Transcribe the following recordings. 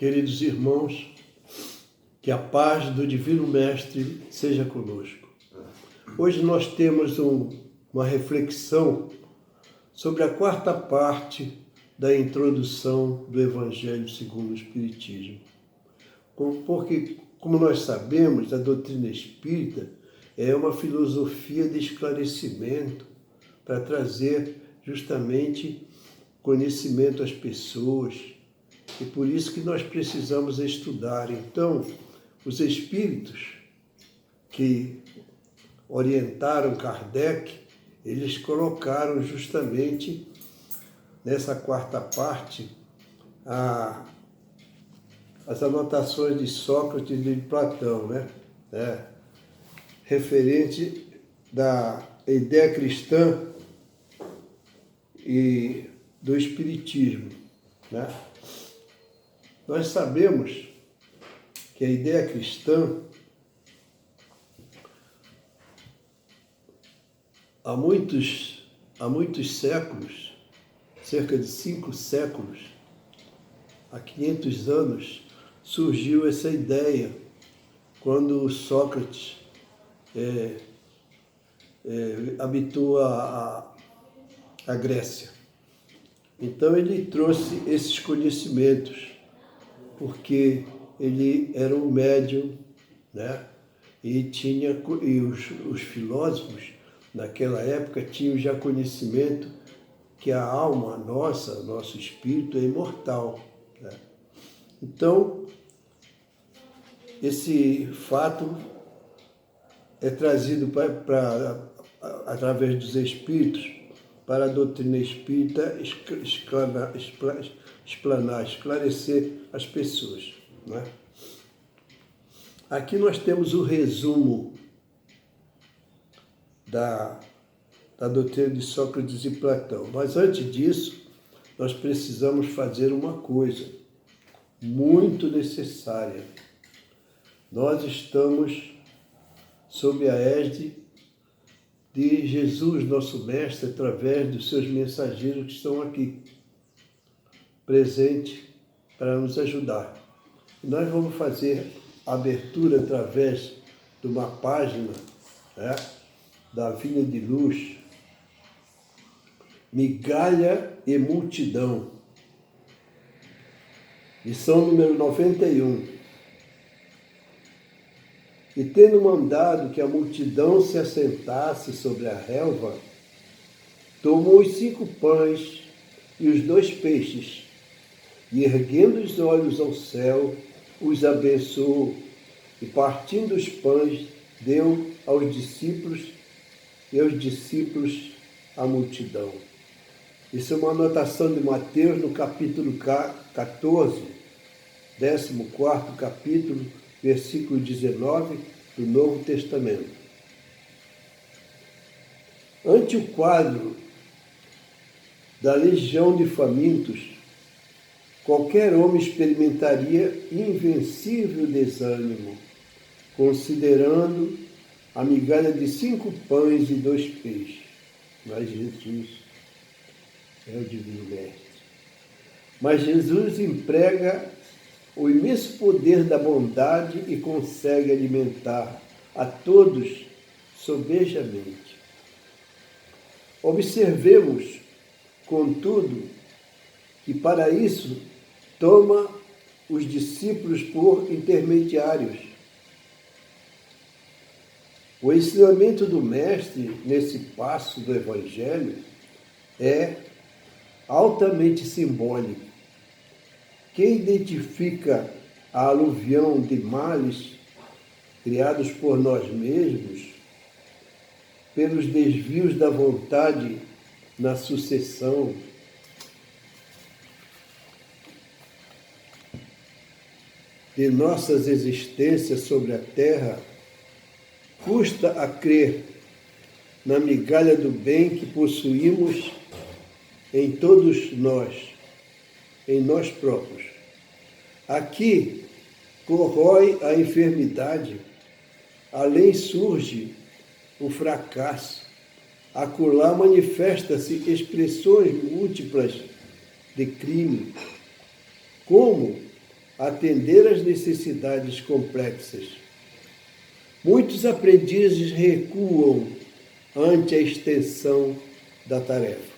Queridos irmãos, que a paz do Divino Mestre seja conosco. Hoje nós temos uma reflexão sobre a quarta parte da introdução do Evangelho segundo o Espiritismo. Porque, como nós sabemos, a doutrina espírita é uma filosofia de esclarecimento para trazer justamente conhecimento às pessoas. E por isso que nós precisamos estudar. Então, os espíritos que orientaram Kardec, eles colocaram justamente nessa quarta parte as anotações de Sócrates e de Platão, né? Referente da ideia cristã e do espiritismo, né? Nós sabemos que a ideia cristã, há muitos séculos, cerca de 5 séculos, há 500 anos, surgiu essa ideia, quando Sócrates habitou a Grécia. Então ele trouxe esses conhecimentos, porque ele era um médium, né? E os filósofos naquela época tinham já conhecimento que a alma nossa, nosso espírito é imortal, né? Então, esse fato é trazido através dos espíritos para a doutrina espírita esclarecer as pessoas, né? Aqui nós temos o resumo da doutrina de Sócrates e Platão. Mas antes disso, nós precisamos fazer uma coisa muito necessária. Nós estamos sob a égide de Jesus, nosso Mestre, através dos seus mensageiros que estão aqui, presentes para nos ajudar. E nós vamos fazer a abertura através de uma página, né, da Vinha de Luz, Migalha e Multidão, lição número 91. E tendo mandado que a multidão se assentasse sobre a relva, tomou os 5 pães e os 2 peixes, e erguendo os olhos ao céu, os abençoou, e partindo os pães, deu aos discípulos, e aos discípulos à multidão. Isso é uma anotação de Mateus no capítulo 14, 14º capítulo, versículo 19 do Novo Testamento. Ante o quadro da legião de famintos, qualquer homem experimentaria invencível desânimo, considerando a migalha de 5 pães e 2 peixes. Mas Jesus é o Divino Mestre. Mas Jesus emprega o imenso poder da bondade e consegue alimentar a todos sobejamente. Observemos, contudo, que para isso toma os discípulos por intermediários. O ensinamento do Mestre nesse passo do Evangelho é altamente simbólico. Quem identifica a aluvião de males criados por nós mesmos, pelos desvios da vontade na sucessão, de nossas existências sobre a terra, custa a crer na migalha do bem que possuímos em todos nós, em nós próprios. Aqui corrói a enfermidade, além surge o fracasso, acolá manifesta-se expressões múltiplas de crime, como atender às necessidades complexas. Muitos aprendizes recuam ante a extensão da tarefa.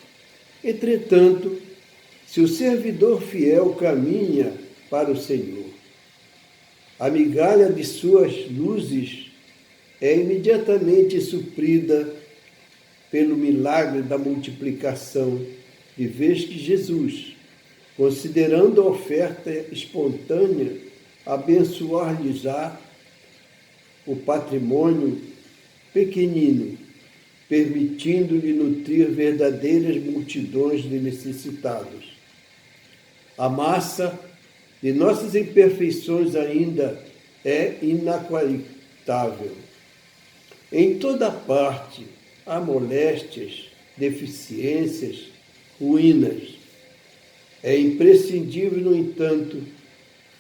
Entretanto, se o servidor fiel caminha para o Senhor, a migalha de suas luzes é imediatamente suprida pelo milagre da multiplicação, de vez que Jesus, considerando a oferta espontânea, abençoar-lhes-á o patrimônio pequenino, permitindo-lhe nutrir verdadeiras multidões de necessitados. A massa de nossas imperfeições ainda é inaqualitável. Em toda parte há moléstias, deficiências, ruínas. É imprescindível, no entanto,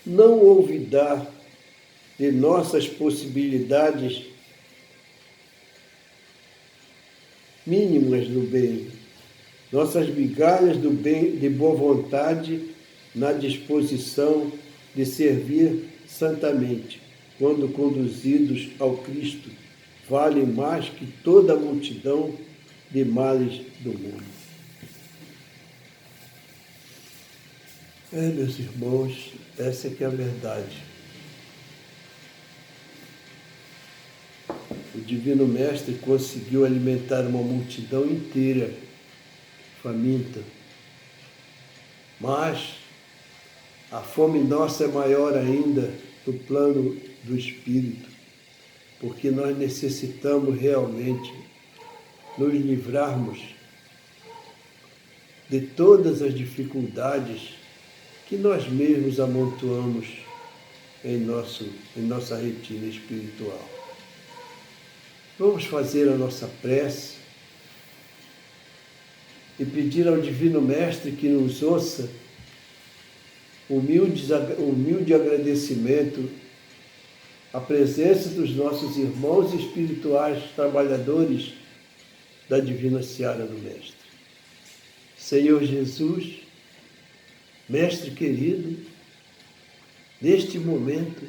não olvidar de nossas possibilidades mínimas do bem, nossas migalhas do bem, de boa vontade, na disposição de servir santamente, quando conduzidos ao Cristo, valem mais que toda a multidão de males do mundo. Meus irmãos, essa é que é a verdade. O Divino Mestre conseguiu alimentar uma multidão inteira, faminta. Mas a fome nossa é maior ainda no plano do Espírito, porque nós necessitamos realmente nos livrarmos de todas as dificuldades que nós mesmos amontoamos em nossa retina espiritual. Vamos fazer a nossa prece e pedir ao Divino Mestre que nos ouça humilde agradecimento à presença dos nossos irmãos espirituais trabalhadores da Divina Seara do Mestre. Senhor Jesus, Mestre querido, neste momento,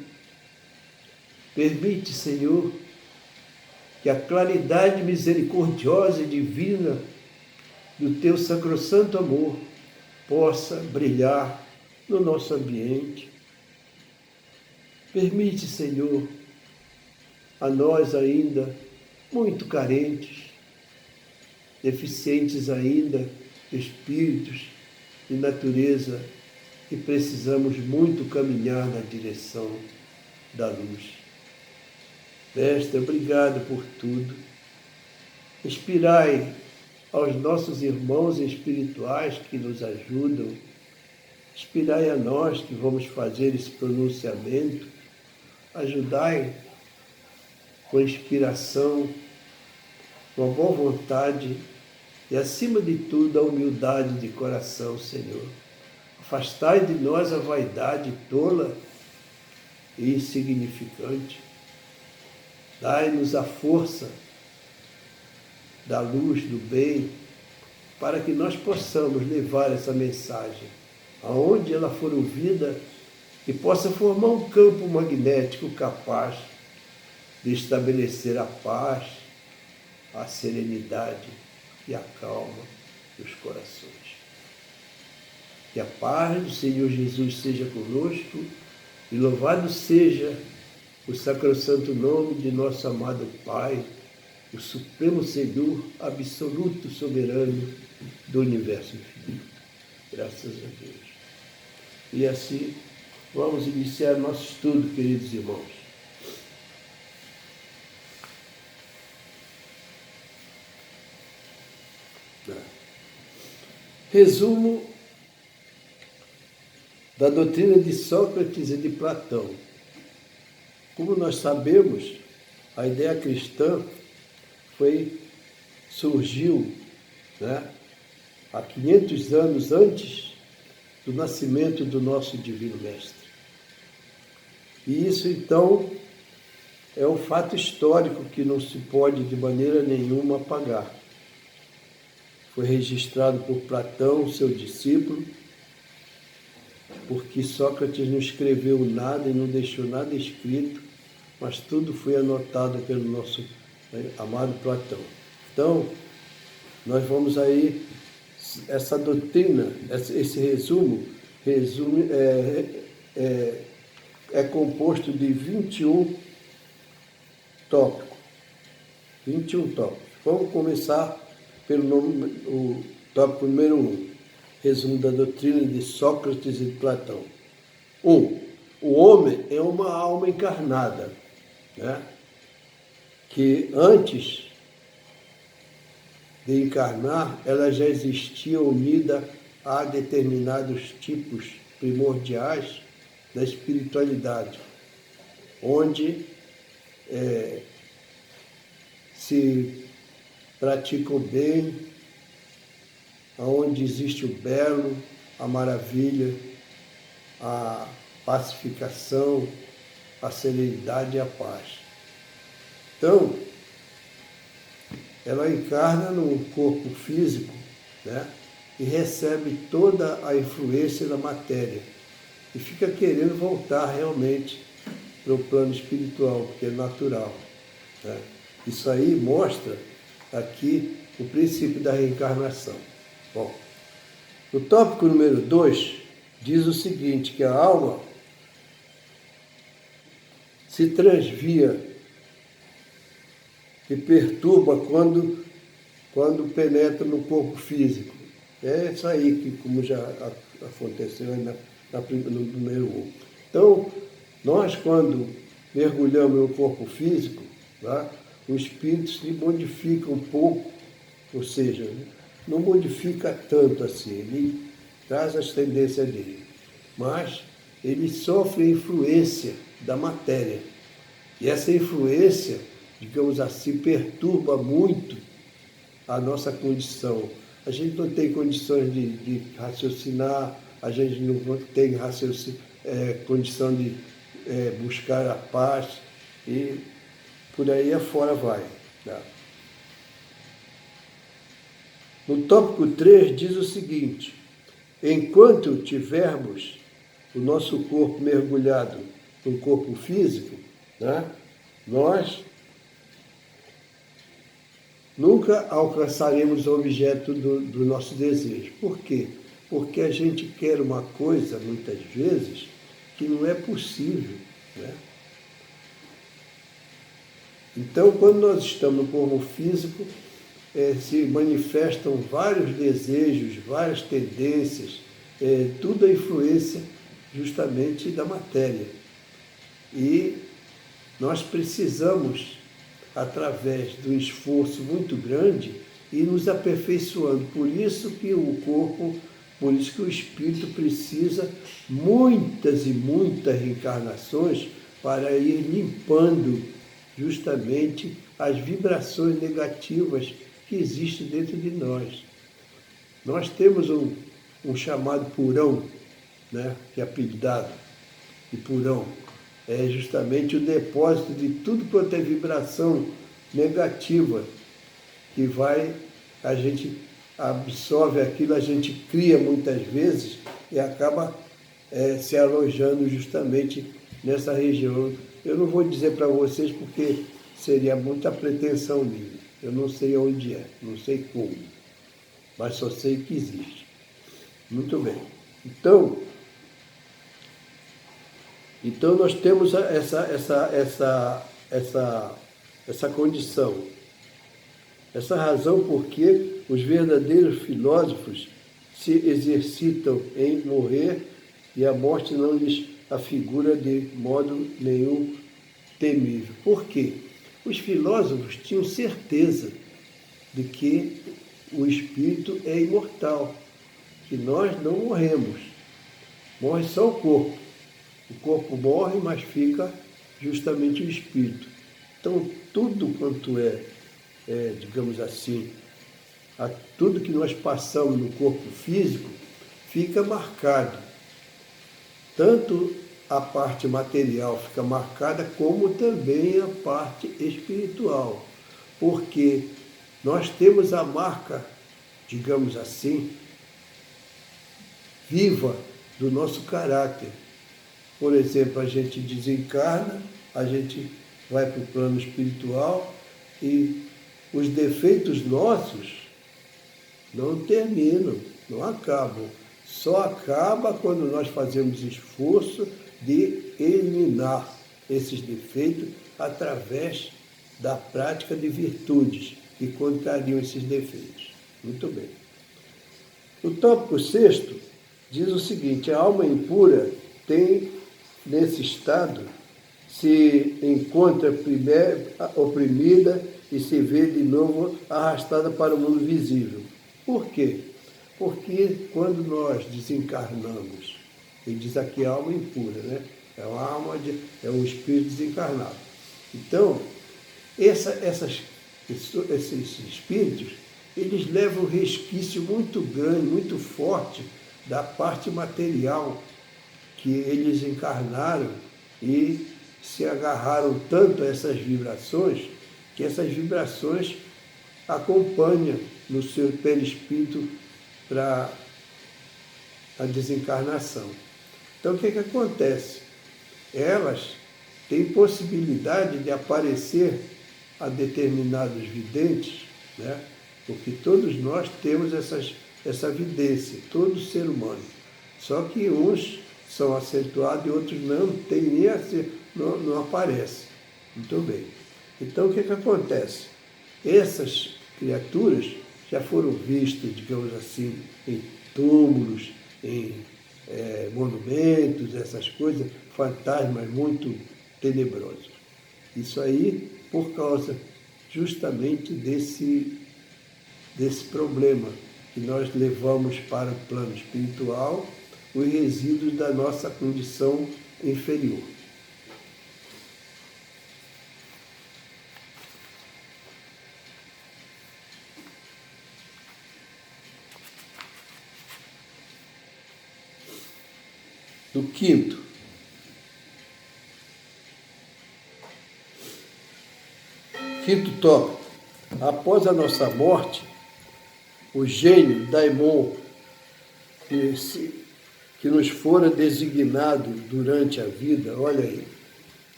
permite, Senhor, que a claridade misericordiosa e divina do Teu sacrossanto amor possa brilhar no nosso ambiente. Permite, Senhor, a nós ainda muito carentes, deficientes ainda de espíritos e natureza, e precisamos muito caminhar na direção da luz. Mestre, obrigado por tudo. Inspirai aos nossos irmãos espirituais que nos ajudam, inspirai a nós que vamos fazer esse pronunciamento, ajudai com inspiração, com a boa vontade e, acima de tudo, a humildade de coração, Senhor. Afastai de nós a vaidade tola e insignificante. Dai-nos a força da luz, do bem, para que nós possamos levar essa mensagem aonde ela for ouvida e possa formar um campo magnético capaz de estabelecer a paz, a serenidade e a calma dos corações. Que a paz do Senhor Jesus seja conosco e louvado seja o sacrossanto nome de nosso amado Pai, o Supremo Senhor, absoluto soberano do universo infinito. Graças a Deus. E assim, vamos iniciar nosso estudo, queridos irmãos. Resumo da doutrina de Sócrates e de Platão. Como nós sabemos, a ideia cristã surgiu há 500 anos antes do nascimento do nosso Divino Mestre. E isso, então, é um fato histórico que não se pode, de maneira nenhuma, apagar. Foi registrado por Platão, seu discípulo, porque Sócrates não escreveu nada e não deixou nada escrito, mas tudo foi anotado pelo nosso amado Platão. Então, nós vamos aí, essa doutrina, esse resumo é composto de 21 tópicos. 21 tópicos. Vamos começar o tópico número 1. Resumo da doutrina de Sócrates e Platão. 1. O homem é uma alma encarnada, né? Que antes de encarnar, ela já existia unida a determinados tipos primordiais da espiritualidade, onde se pratica o bem, onde existe o belo, a maravilha, a pacificação, a serenidade e a paz. Então, ela encarna num corpo físico, né, e recebe toda a influência da matéria e fica querendo voltar realmente para o plano espiritual, porque é natural, né? Isso aí mostra aqui o princípio da reencarnação. Bom, no tópico número 2, diz o seguinte, que a alma se transvia e perturba quando penetra no corpo físico. É isso aí que, como já aconteceu no número 1. Então, nós quando mergulhamos no corpo físico, tá, o espírito se modifica um pouco, ou seja, não modifica tanto assim, ele traz as tendências dele, mas ele sofre a influência da matéria. E essa influência, digamos assim, perturba muito a nossa condição. A gente não tem condições de raciocinar, a gente não tem condição de buscar a paz, e por aí afora vai. Tá? No tópico 3 diz o seguinte, enquanto tivermos o nosso corpo mergulhado no corpo físico, né, nós nunca alcançaremos o objeto do nosso desejo. Por quê? Porque a gente quer uma coisa, muitas vezes, que não é possível, né? Então, quando nós estamos no corpo físico, se manifestam vários desejos, várias tendências, tudo a influência justamente da matéria. E nós precisamos, através de um esforço muito grande, ir nos aperfeiçoando. Por isso que o espírito precisa muitas e muitas reencarnações para ir limpando justamente as vibrações negativas que existem dentro de nós. Nós temos um chamado purão, né, que é apelidado de purão. É justamente o depósito de tudo quanto é vibração negativa que a gente absorve aquilo, a gente cria muitas vezes e acaba se alojando justamente nessa região. Eu não vou dizer para vocês porque seria muita pretensão minha. Eu não sei onde é, não sei como, mas só sei que existe. Muito bem. Então nós temos essa condição, essa razão porque os verdadeiros filósofos se exercitam em morrer e a morte não lhes afigura de modo nenhum temível. Por quê? Os filósofos tinham certeza de que o espírito é imortal, que nós não morremos, morre só o corpo. O corpo morre, mas fica justamente o espírito. Então, tudo quanto digamos assim, tudo que nós passamos no corpo físico fica marcado. Tanto a parte material fica marcada, como também a parte espiritual. Porque nós temos a marca, digamos assim, viva do nosso caráter. Por exemplo, a gente desencarna, a gente vai para o plano espiritual e os defeitos nossos não terminam, não acabam. Só acaba quando nós fazemos esforço de eliminar esses defeitos através da prática de virtudes que contrariam esses defeitos. Muito bem. O tópico 6º diz o seguinte: a alma impura tem, nesse estado, se encontra primeiro oprimida e se vê de novo arrastada para o mundo visível. Por quê? Porque quando nós desencarnamos, ele diz aqui alma impura, né? É uma alma, é um espírito desencarnado. Então, esses espíritos, eles levam um resquício muito grande, muito forte da parte material que eles encarnaram e se agarraram tanto a essas vibrações, que essas vibrações acompanham no seu perispírito para a desencarnação. Então, o que acontece? Elas têm possibilidade de aparecer a determinados videntes, né? Porque todos nós temos essa vidência, todo ser humano. Só que uns são acentuados e outros não, tem nem não aparece. Muito bem. Então, o que acontece? Essas criaturas já foram vistas, digamos assim, em túmulos, em monumentos, essas coisas, fantasmas muito tenebrosos. Isso aí por causa justamente desse problema que nós levamos para o plano espiritual, os resíduos da nossa condição inferior. Do 5º. Quinto tópico. Após a nossa morte, o gênio daimon que nos fora designado durante a vida, olha aí.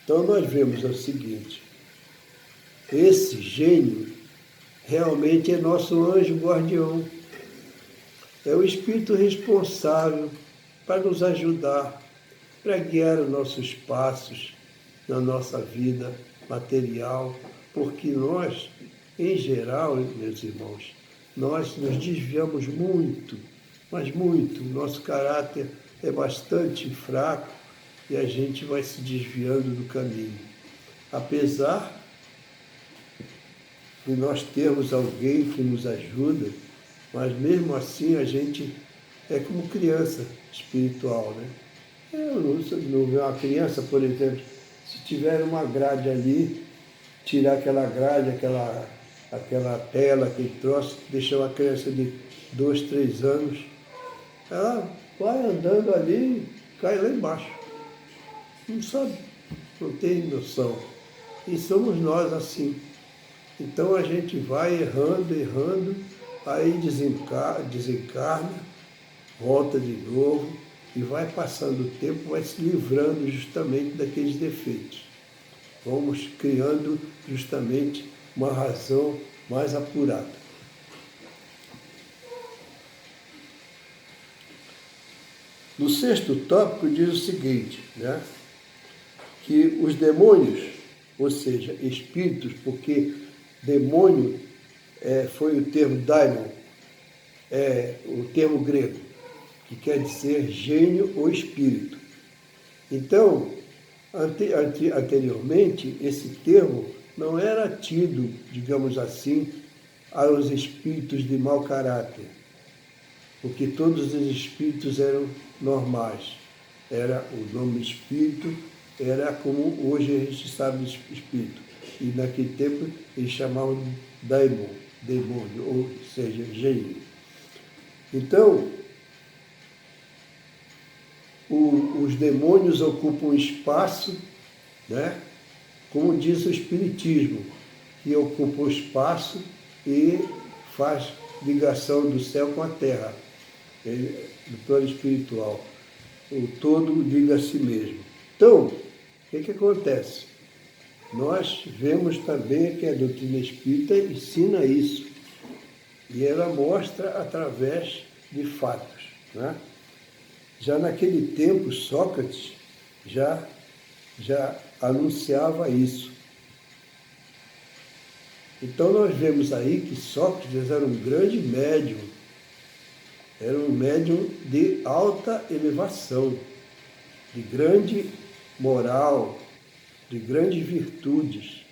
Então nós vemos o seguinte: esse gênio realmente é nosso anjo guardião. É o espírito responsável para nos ajudar, para guiar os nossos passos na nossa vida material, porque nós, em geral, meus irmãos, nós nos desviamos muito, mas muito. O nosso caráter é bastante fraco e a gente vai se desviando do caminho. Apesar de nós termos alguém que nos ajuda, mas mesmo assim a gente é como criança espiritual, né? Eu não vejo uma criança, por exemplo, se tiver uma grade ali, tirar aquela grade, aquela tela, aquele troço, deixar uma criança de 2, 3 anos, ela vai andando ali e cai lá embaixo. Não sabe, não tem noção. E somos nós assim. Então a gente vai errando, aí desencarna, volta de novo e vai passando o tempo, vai se livrando justamente daqueles defeitos. Vamos criando justamente uma razão mais apurada. No 6º tópico diz o seguinte, né? Que os demônios, ou seja, espíritos, porque demônio foi o termo daimon, o termo grego, que quer dizer gênio ou espírito. Então, anteriormente, esse termo não era tido, digamos assim, aos espíritos de mau caráter, porque todos os espíritos eram normais. Era o nome espírito, era como hoje a gente sabe de espírito. E naquele tempo eles chamavam de daimon, demônio, ou seja, gênio. Então, os demônios ocupam espaço, né? Como diz o Espiritismo, que ocupa o espaço e faz ligação do céu com a terra, do plano espiritual. o todo liga a si mesmo. Então, o que acontece? Nós vemos também que a doutrina espírita ensina isso. E ela mostra através de fatos. Né? Já naquele tempo, Sócrates já anunciava isso. Então nós vemos aí que Sócrates era um grande médium, era um médium de alta elevação, de grande moral, de grandes virtudes.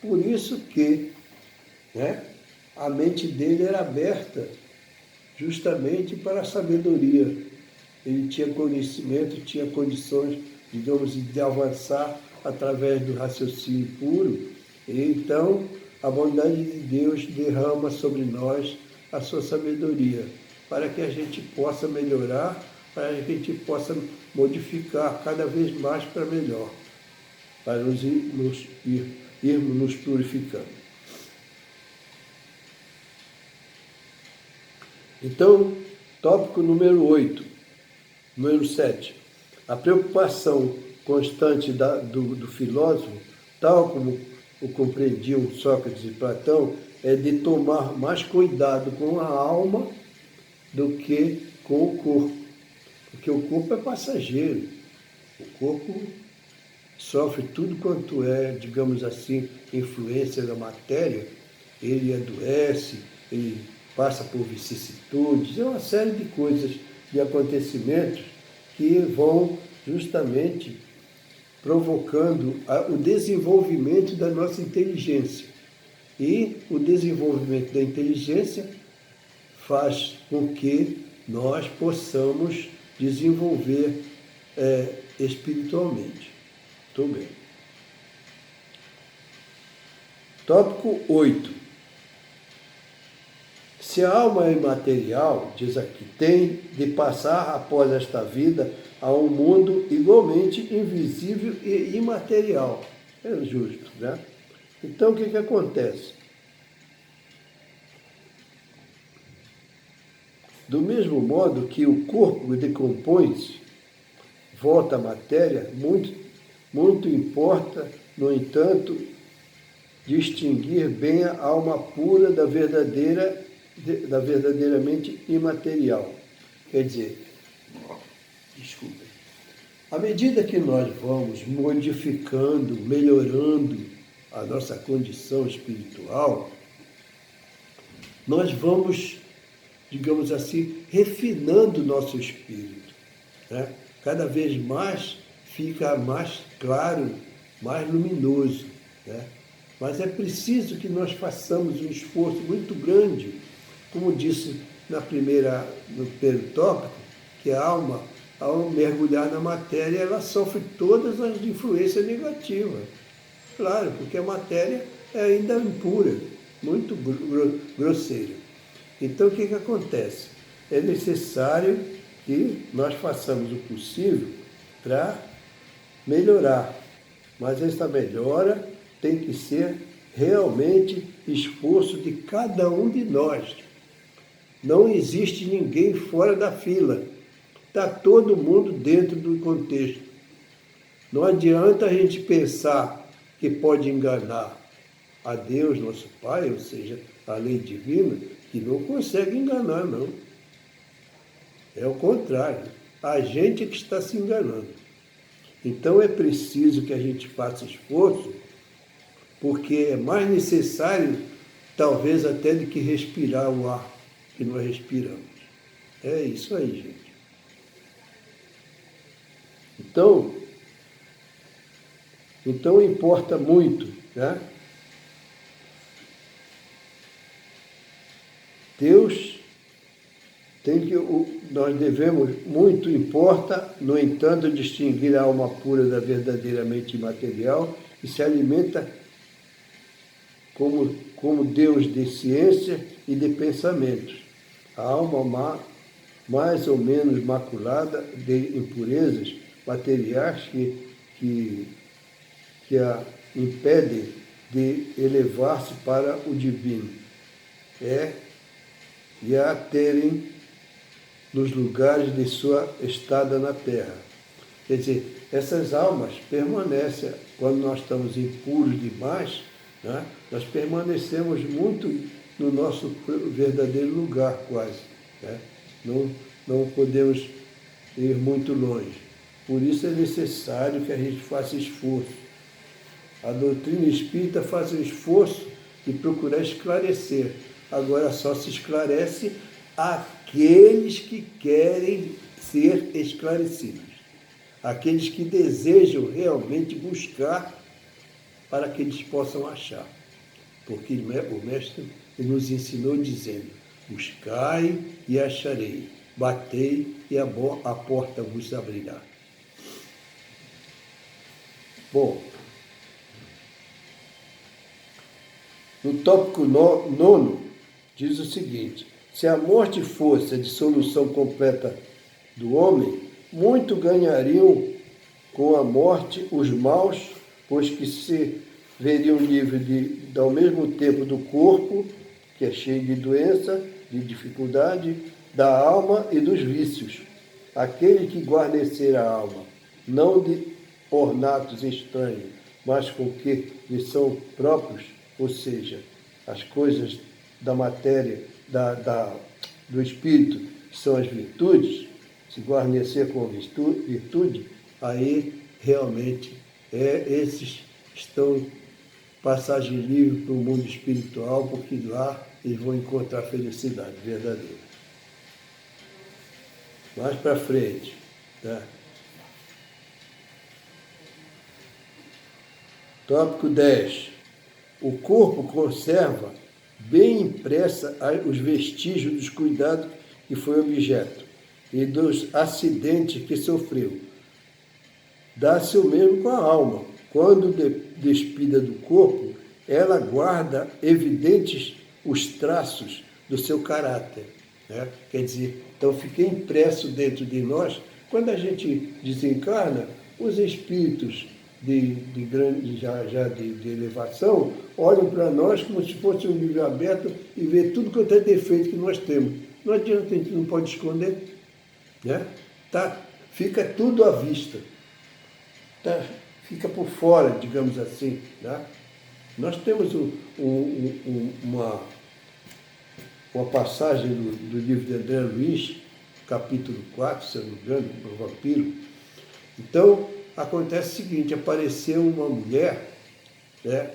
Por isso que, né, a mente dele era aberta justamente para a sabedoria. Ele tinha conhecimento, tinha condições, digamos, de avançar através do raciocínio puro. E então, a bondade de Deus derrama sobre nós a sua sabedoria, para que a gente possa melhorar, para que a gente possa modificar cada vez mais para melhor, para irmos nos purificando. Então, tópico número 8, número 7. A preocupação constante do filósofo, tal como o compreendiam Sócrates e Platão, é de tomar mais cuidado com a alma do que com o corpo. Porque o corpo é passageiro. O corpo sofre tudo quanto é, digamos assim, influência da matéria. Ele adoece, ele passa por vicissitudes, é uma série de coisas, de acontecimentos que vão justamente provocando o desenvolvimento da nossa inteligência. E o desenvolvimento da inteligência faz com que nós possamos desenvolver espiritualmente. Muito bem. Tópico 8. Se a alma é imaterial, diz aqui, tem de passar após esta vida a um mundo igualmente invisível e imaterial. É justo, né? Então, o que acontece? Do mesmo modo que o corpo decompõe-se, volta à matéria, muito importa, no entanto, distinguir bem a alma pura da verdadeiramente imaterial. Quer dizer, desculpem, à medida que nós vamos modificando, melhorando a nossa condição espiritual, nós vamos, digamos assim, refinando o nosso espírito. Né? Cada vez mais fica mais claro, mais luminoso. Né? Mas é preciso que nós façamos um esforço muito grande, como disse no primeiro tópico, que a alma, ao mergulhar na matéria, ela sofre todas as influências negativas. Claro, porque a matéria é ainda impura, muito grosseira. Então, o que acontece? É necessário que nós façamos o possível para melhorar. Mas essa melhora tem que ser realmente esforço de cada um de nós. Não existe ninguém fora da fila. Está todo mundo dentro do contexto. Não adianta a gente pensar que pode enganar a Deus, nosso Pai, ou seja, a lei divina, que não consegue enganar, não. É o contrário. A gente é que está se enganando. Então é preciso que a gente faça esforço, porque é mais necessário, talvez até, do que respirar o ar que nós respiramos. É isso aí, gente. Então importa muito, né? Deus nós devemos, muito importa, no entanto, distinguir a alma pura da verdadeiramente imaterial, que se alimenta como Deus de ciência e de pensamentos. A alma mais ou menos maculada de impurezas materiais que a impedem de elevar-se para o divino. E a terem nos lugares de sua estada na terra. Quer dizer, essas almas permanecem, quando nós estamos impuros demais, né, nós permanecemos muito no nosso verdadeiro lugar, quase. Né? Não podemos ir muito longe. Por isso é necessário que a gente faça esforço. A doutrina espírita faz um esforço de procurar esclarecer. Agora só se esclarece aqueles que querem ser esclarecidos. Aqueles que desejam realmente buscar para que eles possam achar. Porque o Mestre nos ensinou dizendo: buscai e acharei, batei e a porta vos abrirá. Bom, no tópico 9, diz o seguinte: se a morte fosse a dissolução completa do homem, muito ganhariam com a morte os maus, pois que se veriam livres ao mesmo tempo do corpo, que é cheio de doença, de dificuldade, da alma e dos vícios. Aquele que guarnecer a alma, não de ornatos estranhos, mas com que lhe são próprios, ou seja, as coisas da matéria, do espírito, que são as virtudes, se guarnecer com virtude, aí realmente esses estão passagem livre para o mundo espiritual, porque lá eles vão encontrar felicidade verdadeira. Mais para frente, tá? Tópico 10. O corpo conserva bem impressa os vestígios dos cuidados que foi objeto e dos acidentes que sofreu. Dá-se o mesmo com a alma. Quando despida do corpo, ela guarda evidentes os traços do seu caráter. Né? Quer dizer, então fica impresso dentro de nós. Quando a gente desencarna, os espíritos de elevação olham para nós como se fosse um livro aberto e vê tudo quanto é defeito que nós temos. Não adianta, a gente não pode esconder. Né? Tá? Fica tudo à vista. Tá? Fica por fora, digamos assim. Né? Nós temos uma passagem do livro de André Luiz, capítulo 4, se eu não me engano, do vampiro. Então, acontece o seguinte: apareceu uma mulher, né,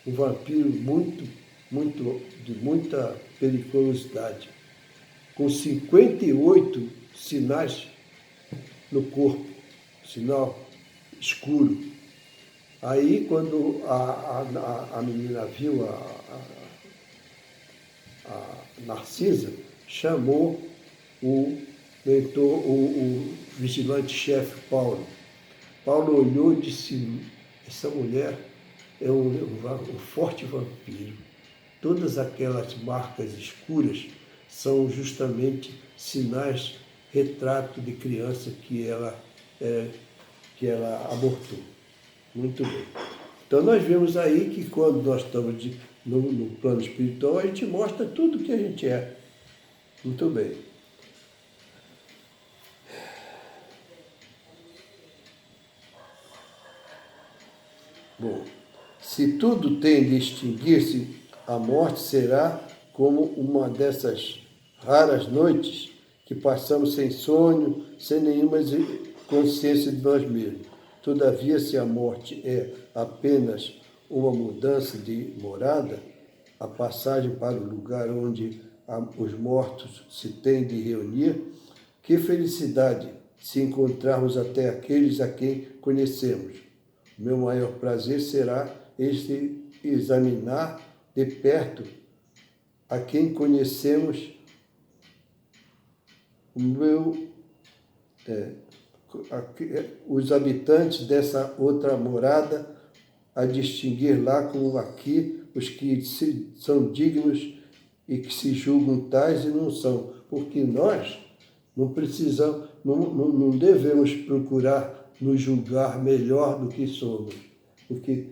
um vampiro de muita periculosidade, com 58 sinais no corpo, sinal escuro. Aí, quando a menina viu a Narcisa, chamou o mentor, o vigilante-chefe Paulo. Paulo olhou e disse: essa mulher é um forte vampiro. Todas aquelas marcas escuras são justamente sinais, retrato de criança que ela abortou. Muito bem. Então nós vemos aí que quando nós estamos no plano espiritual, a gente mostra tudo o que a gente é. Muito bem. Bom, se tudo tem de extinguir-se, a morte será como uma dessas raras noites que passamos sem sonho, sem nenhuma consciência de nós mesmos. Todavia, se a morte é apenas uma mudança de morada, a passagem para o lugar onde os mortos se têm de reunir, que felicidade se encontrarmos até aqueles a quem conhecemos. O meu maior prazer será examinar de perto a quem conhecemos. Os habitantes dessa outra morada, a distinguir lá como aqui os que são dignos e que se julgam tais e não são, porque nós não precisamos, não devemos procurar nos julgar melhor do que somos, porque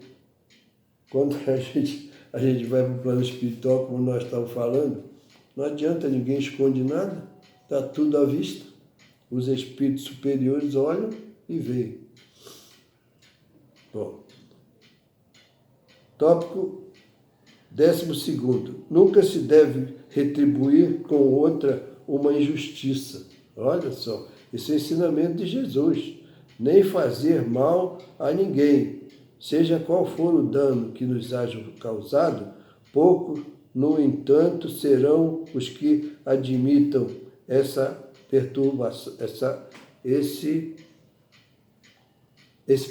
quando a gente vai para o plano espiritual, como nós estamos falando, não adianta, ninguém esconde nada. Está tudo à vista. Os espíritos superiores olham e veem. Bom. Tópico 12. Nunca se deve retribuir com outra uma injustiça. Olha só, esse é o ensinamento de Jesus. Nem fazer mal a ninguém, seja qual for o dano que nos haja causado, pouco, no entanto, serão os que admitam essa perturbação, esse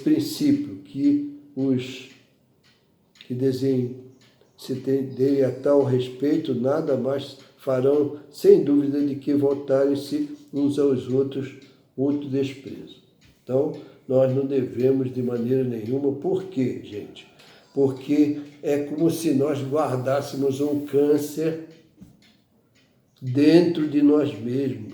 princípio que os que desenhem se terem a tal respeito, nada mais farão, sem dúvida, de que voltarem-se uns aos outros, muito desprezo. Então, nós não devemos de maneira nenhuma. Por quê, gente? Porque é como se nós guardássemos um câncer dentro de nós mesmos.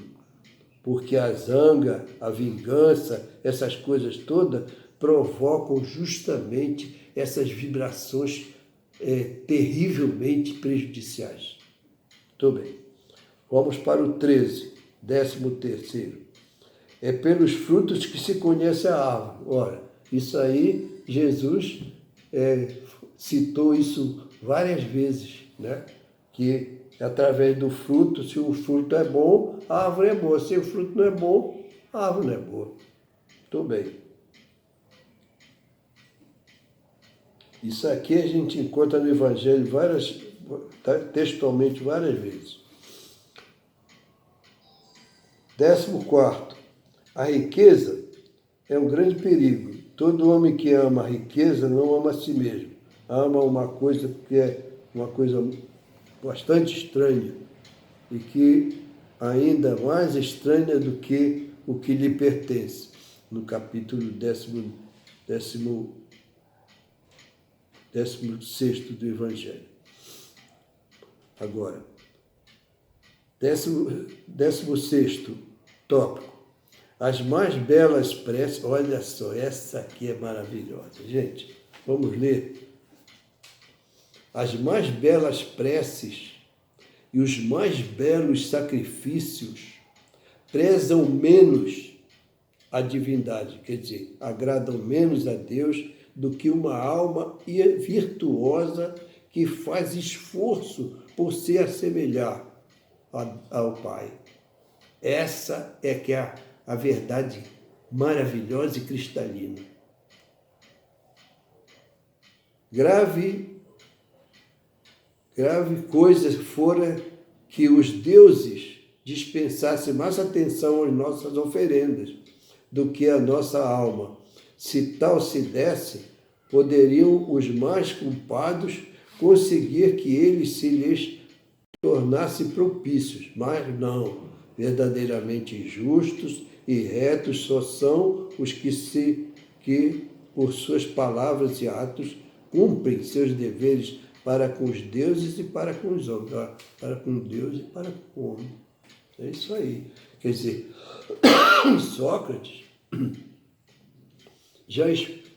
Porque a zanga, a vingança, essas coisas todas provocam justamente essas vibrações terrivelmente prejudiciais. Muito bem. Vamos para o 13, 13º. É pelos frutos que se conhece a árvore. Ora, isso aí, Jesus citou isso várias vezes, né? Que através do fruto, se o fruto é bom, a árvore é boa. Se o fruto não é bom, a árvore não é boa. Muito bem. Isso aqui a gente encontra no Evangelho textualmente várias vezes. 14. A riqueza é um grande perigo. Todo homem que ama a riqueza não ama a si mesmo. Ama uma coisa que é uma coisa bastante estranha e que ainda mais estranha do que o que lhe pertence. No capítulo 16º do Evangelho. Agora, 16º tópico. As mais belas preces, olha só, essa aqui é maravilhosa. Gente, vamos ler. As mais belas preces e os mais belos sacrifícios prezam menos a divindade, quer dizer, agradam menos a Deus do que uma alma virtuosa que faz esforço por se assemelhar ao Pai. Essa é que é a verdade maravilhosa e cristalina. Grave coisa fora que os deuses dispensassem mais atenção às nossas oferendas do que a nossa alma. Se tal se desse, poderiam os mais culpados conseguir que eles se lhes tornassem propícios, mas não. Verdadeiramente justos e retos só são os que, por suas palavras e atos, cumprem seus deveres para com os deuses e para com os homens. Para com Deus e para com o homem. É isso aí. Quer dizer, Sócrates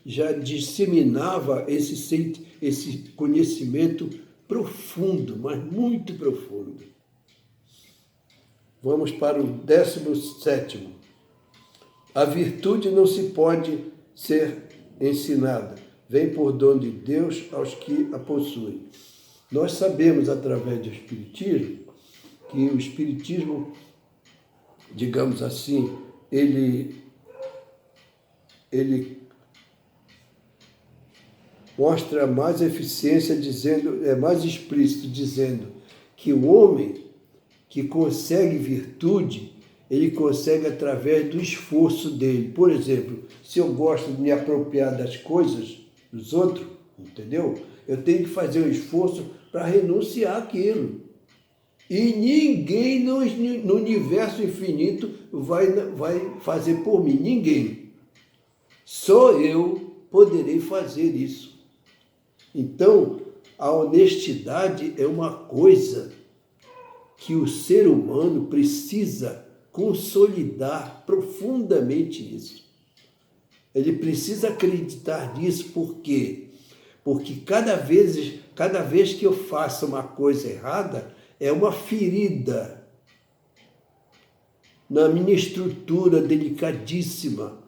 já disseminava esse conhecimento profundo, mas muito profundo. Vamos para o 17º. A virtude não se pode ser ensinada, vem por dom de Deus aos que a possuem. Nós sabemos, através do Espiritismo, que o Espiritismo, digamos assim, ele mostra mais eficiência, é mais explícito, dizendo que o homem que consegue virtude, ele consegue através do esforço dele. Por exemplo, se eu gosto de me apropriar das coisas dos outros, entendeu? Eu tenho que fazer um esforço para renunciar àquilo. E ninguém no universo infinito vai fazer por mim, ninguém. Só eu poderei fazer isso. Então, a honestidade é uma coisa que o ser humano precisa consolidar profundamente isso. Ele precisa acreditar nisso, por quê? Porque cada vez que eu faço uma coisa errada, é uma ferida na minha estrutura delicadíssima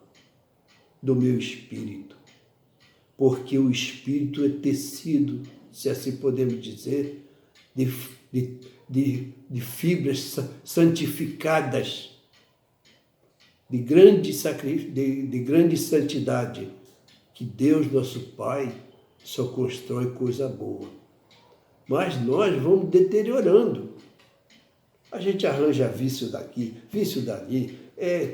do meu espírito. Porque o espírito é tecido, se assim podemos dizer, de fibras santificadas, de grande santidade, que Deus, nosso Pai, só constrói coisa boa. Mas nós vamos deteriorando. A gente arranja vício daqui, vício dali,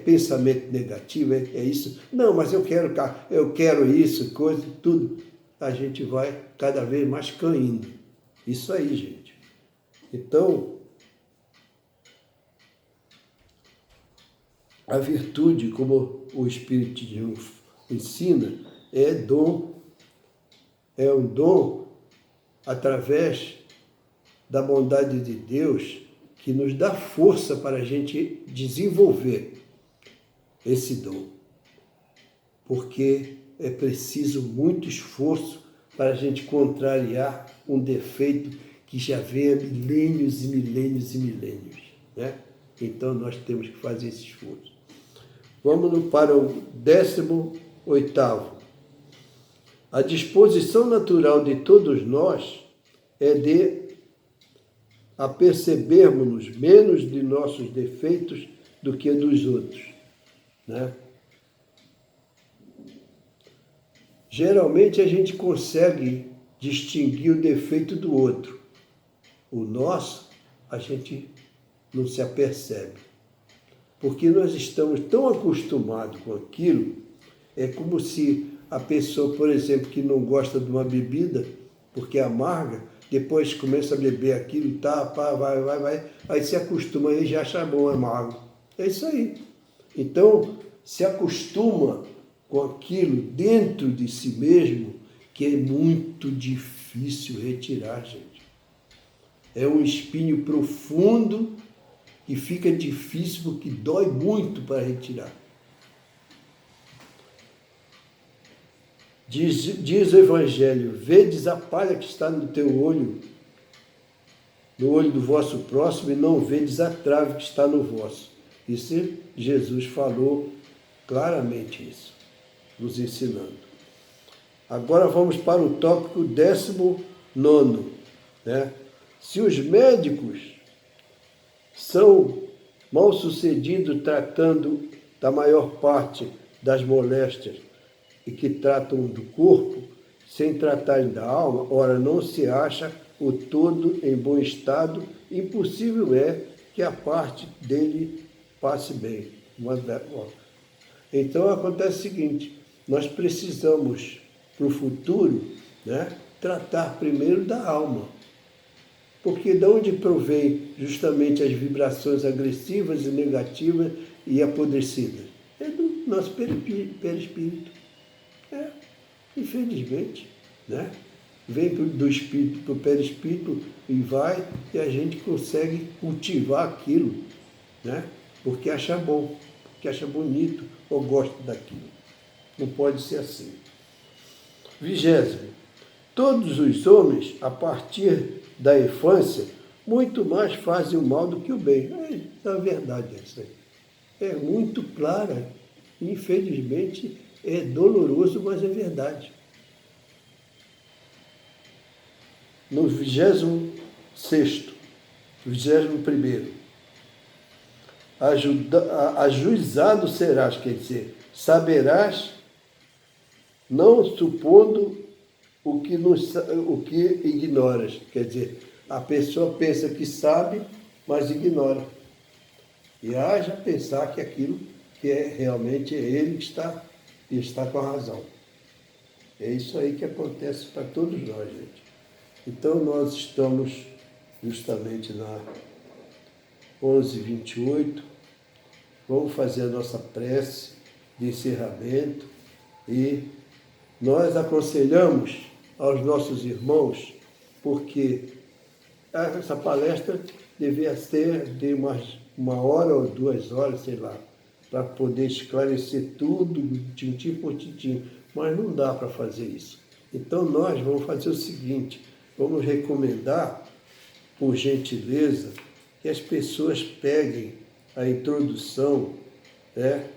pensamento negativo, é isso. Não, mas eu quero isso, coisa, tudo. A gente vai cada vez mais caindo. Isso aí, gente. Então, a virtude, como o Espírito de Deus ensina, é um dom através da bondade de Deus que nos dá força para a gente desenvolver esse dom. Porque é preciso muito esforço para a gente contrariar um defeito que já vem há milênios e milênios e milênios, né? Então nós temos que fazer esse esforço. Vamos para o 18º. A disposição natural de todos nós é de apercebermos-nos menos de nossos defeitos do que dos outros, né? Geralmente a gente consegue distinguir o defeito do outro. O nosso, a gente não se apercebe. Porque nós estamos tão acostumados com aquilo, é como se a pessoa, por exemplo, que não gosta de uma bebida, porque é amarga, depois começa a beber aquilo, vai, aí se acostuma e já acha bom amargo. É isso aí. Então, se acostuma com aquilo dentro de si mesmo, que é muito difícil retirar, gente. É um espinho profundo e fica difícil porque dói muito para retirar. Diz o Evangelho: vedes a palha que está no teu olho, no olho do vosso próximo, e não vedes a trave que está no vosso. Isso Jesus falou claramente, isso, nos ensinando. Agora vamos para o tópico 19, né? Se os médicos são mal sucedidos tratando da maior parte das moléstias e que tratam do corpo, sem tratarem da alma, ora, não se acha o todo em bom estado, impossível é que a parte dele passe bem. Então acontece o seguinte: nós precisamos, para o futuro, né, tratar primeiro da alma. Porque de onde provém justamente as vibrações agressivas e negativas e apodrecidas? É do nosso perispírito. Infelizmente, né? Vem do espírito para o perispírito e vai, e a gente consegue cultivar aquilo, né? Porque acha bom, porque acha bonito ou gosta daquilo. Não pode ser assim. 20º. Todos os homens, a partir da infância, muito mais fazem o mal do que o bem. É a verdade essa aí. É muito clara. Infelizmente, é doloroso, mas é verdade. No 26º, 21º, ajuizado serás, quer dizer, saberás, não supondo o que ignoras. Quer dizer, a pessoa pensa que sabe, mas ignora. E haja pensar que aquilo que realmente é ele que está com a razão. É isso aí que acontece para todos nós, gente. Então, nós estamos justamente na 11h28. Vamos fazer a nossa prece de encerramento e nós aconselhamos aos nossos irmãos, porque essa palestra devia ser de uma hora ou 2 horas, sei lá, para poder esclarecer tudo, tintim por tintim, mas não dá para fazer isso. Então nós vamos fazer o seguinte: vamos recomendar, por gentileza, que as pessoas peguem a introdução, né?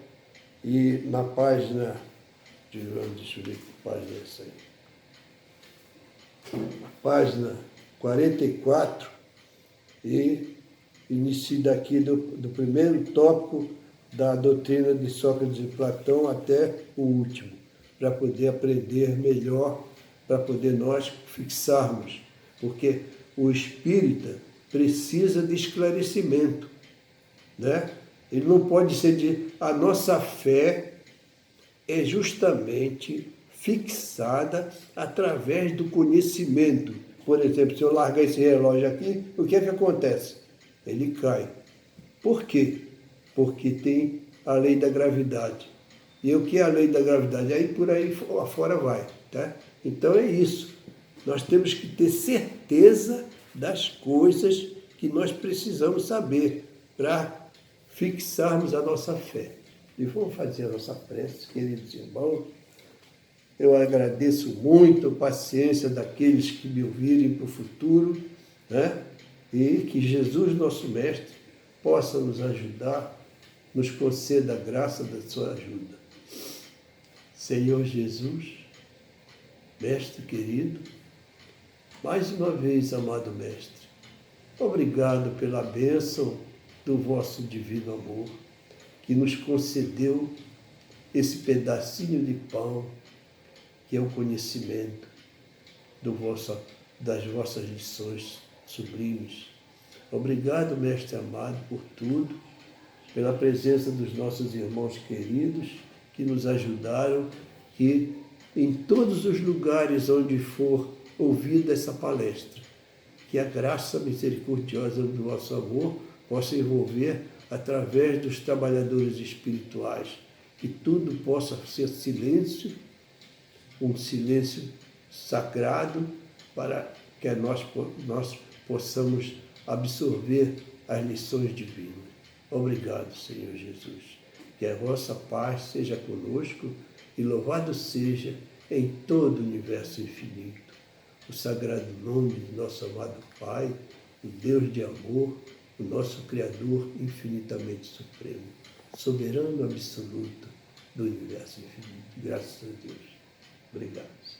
E na página, deixa eu ver que página é essa aí. Página 44, e inicio daqui do primeiro tópico da doutrina de Sócrates e Platão até o último, para poder aprender melhor, para poder nós fixarmos, porque o espírita precisa de esclarecimento, né? Ele não pode ser a nossa fé é justamente fixada através do conhecimento. Por exemplo, se eu largar esse relógio aqui, o que é que acontece? Ele cai. Por quê? Porque tem a lei da gravidade. E o que é a lei da gravidade? Aí por aí afora vai, tá? Então é isso. Nós temos que ter certeza das coisas que nós precisamos saber para fixarmos a nossa fé. E vamos fazer a nossa prece, queridos irmãos. Eu agradeço muito a paciência daqueles que me ouvirem para o futuro, né? E que Jesus, nosso Mestre, possa nos ajudar, nos conceda a graça da sua ajuda. Senhor Jesus, Mestre querido, mais uma vez, amado Mestre, obrigado pela bênção do vosso divino amor, que nos concedeu esse pedacinho de pão, que é o conhecimento das vossas lições sublimes. Obrigado, Mestre amado, por tudo, pela presença dos nossos irmãos queridos que nos ajudaram, que em todos os lugares onde for ouvida essa palestra, que a graça misericordiosa do vosso amor possa envolver através dos trabalhadores espirituais, que tudo possa ser silêncio, um silêncio sagrado, para que nós possamos absorver as lições divinas. Obrigado, Senhor Jesus. Que a vossa paz seja conosco e louvado seja em todo o universo infinito o sagrado nome de nosso amado Pai, o Deus de amor, o nosso Criador infinitamente supremo, soberano absoluto do universo infinito. Graças a Deus. Obrigado.